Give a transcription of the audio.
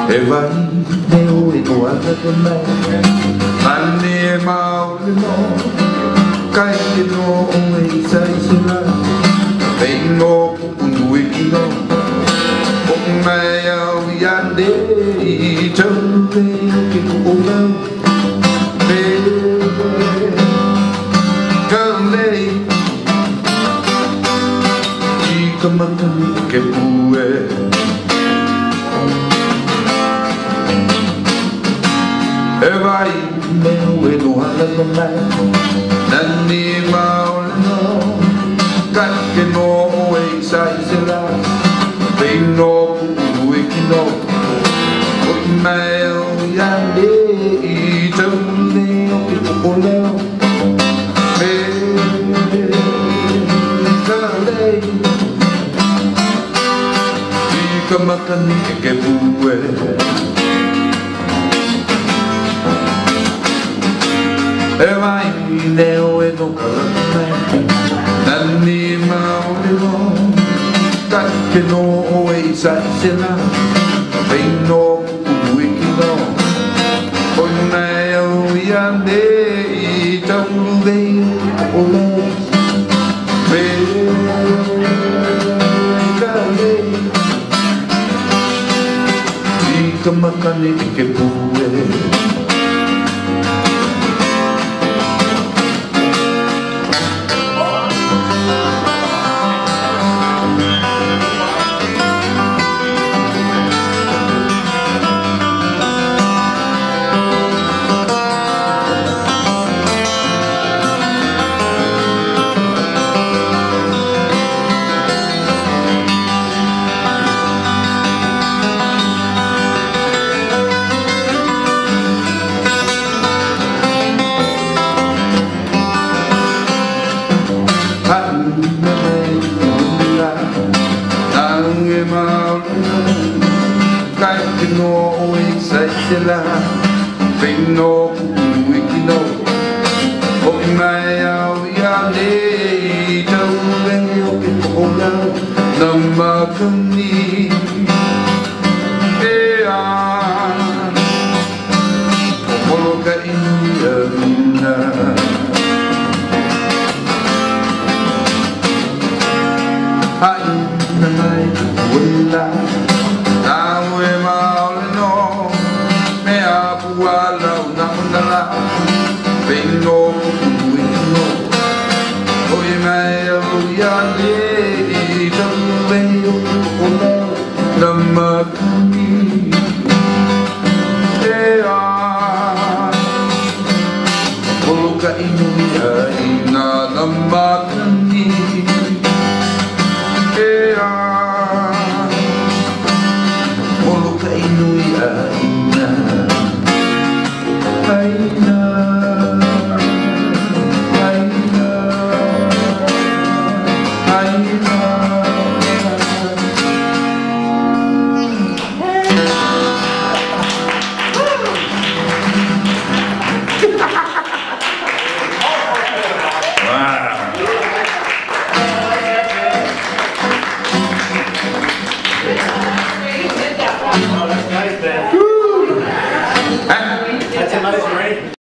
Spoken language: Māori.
E vai neo e guarda con me, anni e maule no, kai te no e sai sila, e no punui ki no, o mai au yande i tauve ki kuona, kalei, i kamatani ke pue. E vai neo e guarda con me, nanni maule no, kai no e sai sila, e no punui ki no, o mai au yande i tauve ki kuona, kalei, i kamatani ke pue. E vai neo e no kalame, nanni maule no, kai no e sai sila, e no punui ki no, o mai au yande i tauve o le, kalei, i kamakani ke pue. Kai no e sai sila, e no punui ki no, o mai au yande i tauve o ki kuona, na makani e a o poloka i a luna. Hai na mai wala, nau e maule no, me a puala una undala, vengo punui no, oi mai au yande i tauve o ki kuona, na makani e a poloka inui ai na makani e a poloka inui ai na